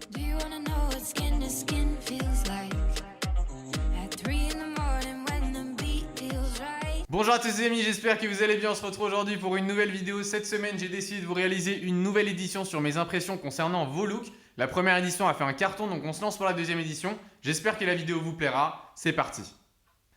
Do you wanna know what skin to skin feels like? At 3 in the morning when the beat feels right. Bonjour à tous les amis, j'espère que vous allez bien. On se retrouve aujourd'hui pour une nouvelle vidéo. Cette semaine, j'ai décidé de vous réaliser une nouvelle édition sur mes impressions concernant vos looks. La première édition a fait un carton, donc on se lance pour la deuxième édition. J'espère que la vidéo vous plaira. C'est parti.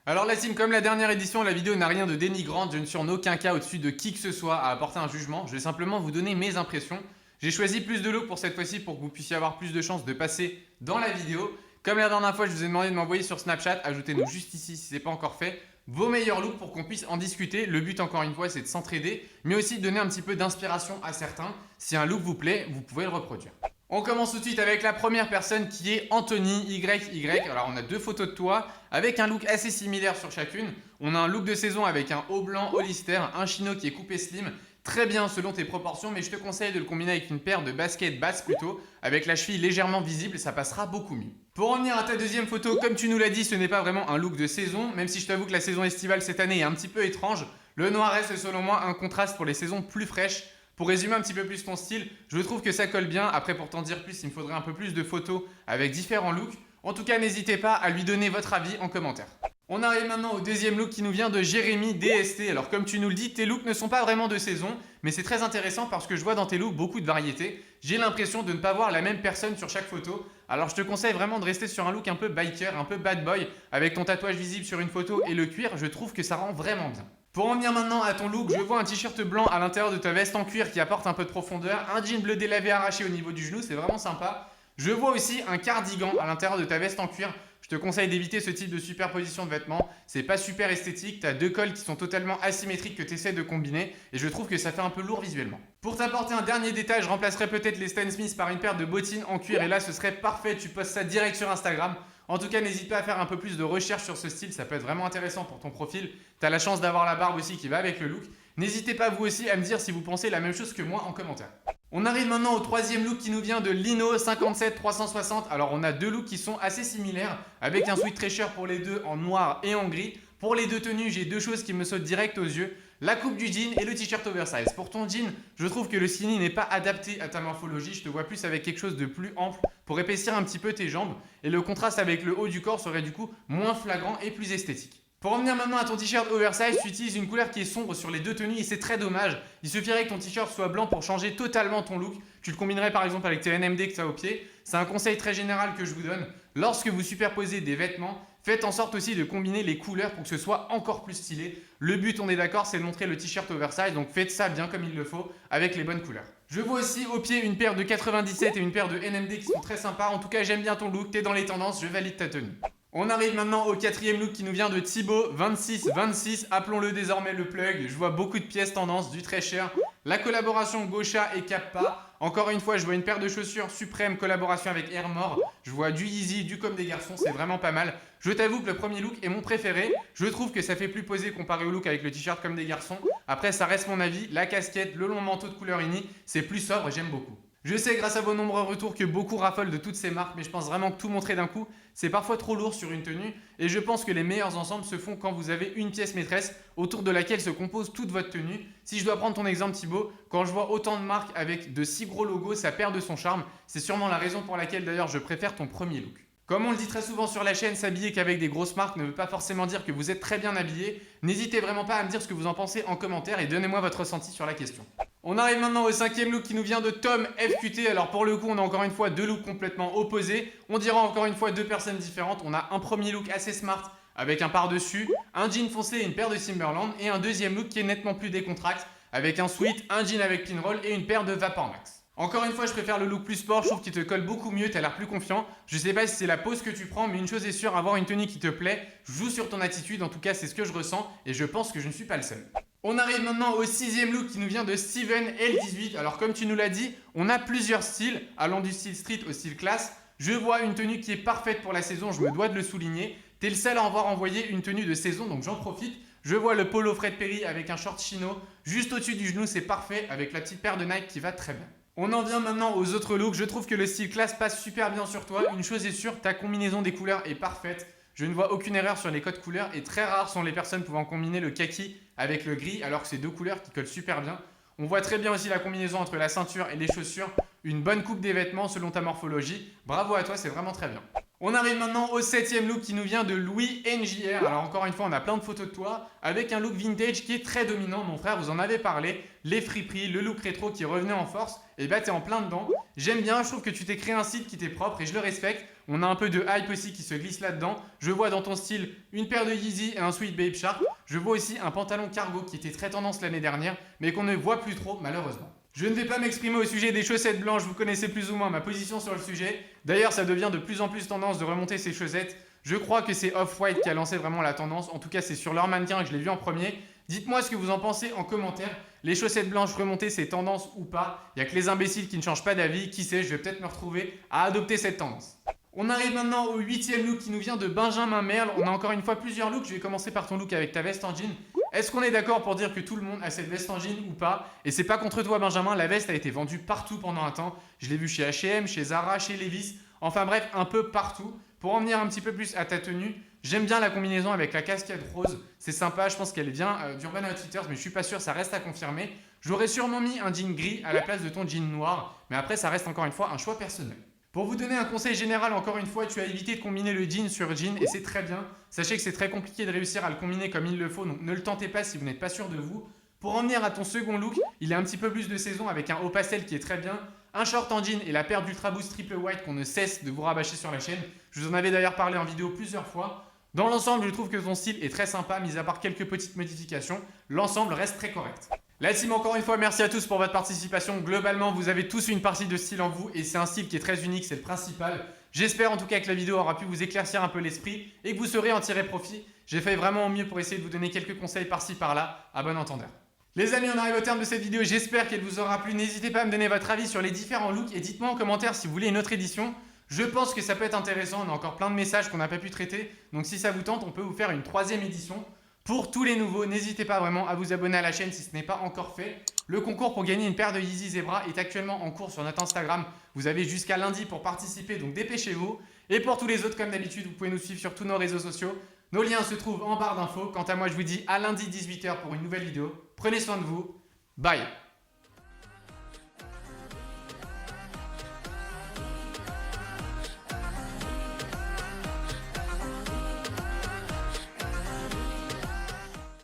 Alors la team, comme la dernière édition, la vidéo n'a rien de dénigrante. Je ne suis en aucun cas au-dessus de qui que ce soit à apporter un jugement. Je vais simplement vous donner mes impressions. J'ai choisi plus de looks pour cette fois-ci pour que vous puissiez avoir plus de chances de passer dans la vidéo. Comme la dernière fois, je vous ai demandé de m'envoyer sur Snapchat, ajoutez-nous juste ici si ce n'est pas encore fait, vos meilleurs looks pour qu'on puisse en discuter. Le but encore une fois, c'est de s'entraider, mais aussi de donner un petit peu d'inspiration à certains. Si un look vous plaît, vous pouvez le reproduire. On commence tout de suite avec la première personne qui est Anthony YY. Alors on a deux photos de toi avec un look assez similaire sur chacune. On a un look de saison avec un haut blanc Hollister, un chino qui est coupé slim. Très bien selon tes proportions, mais je te conseille de le combiner avec une paire de baskets basses plutôt, avec la cheville légèrement visible, ça passera beaucoup mieux. Pour revenir à ta deuxième photo, comme tu nous l'as dit, ce n'est pas vraiment un look de saison, même si je t'avoue que la saison estivale cette année est un petit peu étrange. Le noir reste selon moi un contraste pour les saisons plus fraîches. Pour résumer un petit peu plus ton style, je trouve que ça colle bien. Après, pour t'en dire plus, il me faudrait un peu plus de photos avec différents looks. En tout cas, n'hésitez pas à lui donner votre avis en commentaire. On arrive maintenant au deuxième look qui nous vient de Jérémy DST. Alors comme tu nous le dis, tes looks ne sont pas vraiment de saison, mais c'est très intéressant parce que je vois dans tes looks beaucoup de variétés. J'ai l'impression de ne pas voir la même personne sur chaque photo. Alors je te conseille vraiment de rester sur un look un peu biker, un peu bad boy, avec ton tatouage visible sur une photo et le cuir. Je trouve que ça rend vraiment bien. Pour en venir maintenant à ton look, je vois un t-shirt blanc à l'intérieur de ta veste en cuir qui apporte un peu de profondeur, un jean bleu délavé arraché au niveau du genou, c'est vraiment sympa. Je vois aussi un cardigan à l'intérieur de ta veste en cuir. Je te conseille d'éviter ce type de superposition de vêtements. C'est pas super esthétique. Tu as deux cols qui sont totalement asymétriques que tu essaies de combiner. Et je trouve que ça fait un peu lourd visuellement. Pour t'apporter un dernier détail, je remplacerai peut-être les Stan Smith par une paire de bottines en cuir. Et là, ce serait parfait. Tu postes ça direct sur Instagram. En tout cas, n'hésite pas à faire un peu plus de recherche sur ce style. Ça peut être vraiment intéressant pour ton profil. Tu as la chance d'avoir la barbe aussi qui va avec le look. N'hésitez pas vous aussi à me dire si vous pensez la même chose que moi en commentaire. On arrive maintenant au troisième look qui nous vient de Lino 57360. Alors on a deux looks qui sont assez similaires avec un sweat très cher pour les deux en noir et en gris. Pour les deux tenues, j'ai deux choses qui me sautent direct aux yeux. La coupe du jean et le t-shirt oversize. Pour ton jean, je trouve que le skinny n'est pas adapté à ta morphologie. Je te vois plus avec quelque chose de plus ample pour épaissir un petit peu tes jambes. Et le contraste avec le haut du corps serait du coup moins flagrant et plus esthétique. Pour revenir maintenant à ton t-shirt oversize, tu utilises une couleur qui est sombre sur les deux tenues et c'est très dommage. Il suffirait que ton t-shirt soit blanc pour changer totalement ton look. Tu le combinerais par exemple avec tes NMD que tu as au pied. C'est un conseil très général que je vous donne. Lorsque vous superposez des vêtements, faites en sorte aussi de combiner les couleurs pour que ce soit encore plus stylé. Le but, on est d'accord, c'est de montrer le t-shirt oversize, donc faites ça bien comme il le faut, avec les bonnes couleurs. Je vois aussi au pied une paire de 97 et une paire de NMD qui sont très sympas. En tout cas, j'aime bien ton look, t'es dans les tendances, je valide ta tenue. On arrive maintenant au quatrième look qui nous vient de Thibaut 2626, appelons-le désormais le plug. Je vois beaucoup de pièces tendances, du très cher. La collaboration Gosha et Kappa. Encore une fois, je vois une paire de chaussures Supreme, collaboration avec Airmore. Je vois du Yeezy, du Comme des Garçons, c'est vraiment pas mal. Je t'avoue que le premier look est mon préféré. Je trouve que ça fait plus posé comparé au look avec le t-shirt Comme des Garçons. Après, ça reste mon avis. La casquette, le long manteau de couleur uni, c'est plus sobre et j'aime beaucoup. Je sais grâce à vos nombreux retours que beaucoup raffolent de toutes ces marques, mais je pense vraiment que tout montrer d'un coup, c'est parfois trop lourd sur une tenue et je pense que les meilleurs ensembles se font quand vous avez une pièce maîtresse autour de laquelle se compose toute votre tenue. Si je dois prendre ton exemple Thibaut, quand je vois autant de marques avec de si gros logos, ça perd de son charme. C'est sûrement la raison pour laquelle d'ailleurs je préfère ton premier look. Comme on le dit très souvent sur la chaîne, s'habiller qu'avec des grosses marques ne veut pas forcément dire que vous êtes très bien habillé. N'hésitez vraiment pas à me dire ce que vous en pensez en commentaire et donnez-moi votre ressenti sur la question. On arrive maintenant au cinquième look qui nous vient de Tom FQT. Alors pour le coup, on a encore une fois deux looks complètement opposés. On dira encore une fois deux personnes différentes. On a un premier look assez smart avec un par-dessus, un jean foncé et une paire de Timberland. Et un deuxième look qui est nettement plus décontracté avec un sweat, un jean avec pinroll et une paire de Vapor Max. Encore une fois, je préfère le look plus sport, je trouve qu'il te colle beaucoup mieux, tu as l'air plus confiant. Je sais pas si c'est la pose que tu prends, mais une chose est sûre, avoir une tenue qui te plaît joue sur ton attitude, en tout cas c'est ce que je ressens et je pense que je ne suis pas le seul. On arrive maintenant au sixième look qui nous vient de Steven L18. Alors comme tu nous l'as dit, on a plusieurs styles, allant du style street au style classe. Je vois une tenue qui est parfaite pour la saison, je me dois de le souligner. Tu es le seul à avoir envoyé une tenue de saison, donc j'en profite. Je vois le polo Fred Perry avec un short chino, juste au-dessus du genou, c'est parfait, avec la petite paire de Nike qui va très bien. On en vient maintenant aux autres looks. Je trouve que le style classe passe super bien sur toi. Une chose est sûre, ta combinaison des couleurs est parfaite. Je ne vois aucune erreur sur les codes couleurs et très rares sont les personnes pouvant combiner le kaki avec le gris alors que c'est deux couleurs qui collent super bien. On voit très bien aussi la combinaison entre la ceinture et les chaussures. Une bonne coupe des vêtements selon ta morphologie. Bravo à toi, c'est vraiment très bien. On arrive maintenant au 7e look qui nous vient de Louis NJR. Alors encore une fois, on a plein de photos de toi avec un look vintage qui est très dominant. Mon frère, vous en avez parlé. Les friperies, le look rétro qui revenait en force. Et bah t'es en plein dedans. J'aime bien, je trouve que tu t'es créé un style qui t'est propre et je le respecte. On a un peu de hype aussi qui se glisse là-dedans. Je vois dans ton style une paire de Yeezy et un sweat Babe Shark. Je vois aussi un pantalon cargo qui était très tendance l'année dernière, mais qu'on ne voit plus trop malheureusement. Je ne vais pas m'exprimer au sujet des chaussettes blanches, vous connaissez plus ou moins ma position sur le sujet. D'ailleurs, ça devient de plus en plus tendance de remonter ces chaussettes. Je crois que c'est Off-White qui a lancé vraiment la tendance. En tout cas, c'est sur leur mannequin que je l'ai vu en premier. Dites-moi ce que vous en pensez en commentaire. Les chaussettes blanches remontées, c'est tendance ou pas? Il n'y a que les imbéciles qui ne changent pas d'avis. Qui sait, je vais peut-être me retrouver à adopter cette tendance. On arrive maintenant au 8e look qui nous vient de Benjamin Merle. On a encore une fois plusieurs looks. Je vais commencer par ton look avec ta veste en jean. Est-ce qu'on est d'accord pour dire que tout le monde a cette veste en jean ou pas? Et c'est pas contre toi Benjamin, la veste a été vendue partout pendant un temps. Je l'ai vue chez H&M, chez Zara, chez Levi's, enfin bref, un peu partout. Pour en venir un petit peu plus à ta tenue, j'aime bien la combinaison avec la casquette rose. C'est sympa, je pense qu'elle vient d'Urban Outfitters, mais je suis pas sûr, ça reste à confirmer. J'aurais sûrement mis un jean gris à la place de ton jean noir, mais après ça reste encore une fois un choix personnel. Pour vous donner un conseil général, encore une fois, tu as évité de combiner le jean sur jean et c'est très bien. Sachez que c'est très compliqué de réussir à le combiner comme il le faut, donc ne le tentez pas si vous n'êtes pas sûr de vous. Pour en venir à ton second look, il est un petit peu plus de saison avec un haut pastel qui est très bien, un short en jean et la paire d'Ultra Boost Triple White qu'on ne cesse de vous rabâcher sur la chaîne. Je vous en avais d'ailleurs parlé en vidéo plusieurs fois. Dans l'ensemble, je trouve que ton style est très sympa, mis à part quelques petites modifications. L'ensemble reste très correct. La team, encore une fois, merci à tous pour votre participation. Globalement, vous avez tous une partie de style en vous et c'est un style qui est très unique, c'est le principal. J'espère en tout cas que la vidéo aura pu vous éclaircir un peu l'esprit et que vous saurez en tirer profit. J'ai fait vraiment au mieux pour essayer de vous donner quelques conseils par-ci par-là, à bon entendeur. Les amis, on arrive au terme de cette vidéo, j'espère qu'elle vous aura plu. N'hésitez pas à me donner votre avis sur les différents looks et dites-moi en commentaire si vous voulez une autre édition. Je pense que ça peut être intéressant, on a encore plein de messages qu'on n'a pas pu traiter. Donc si ça vous tente, on peut vous faire une 3e édition. Pour tous les nouveaux, n'hésitez pas vraiment à vous abonner à la chaîne si ce n'est pas encore fait. Le concours pour gagner une paire de Yeezy Zebra est actuellement en cours sur notre Instagram. Vous avez jusqu'à lundi pour participer, donc dépêchez-vous. Et pour tous les autres, comme d'habitude, vous pouvez nous suivre sur tous nos réseaux sociaux. Nos liens se trouvent en barre d'infos. Quant à moi, je vous dis à lundi 18h pour une nouvelle vidéo. Prenez soin de vous. Bye!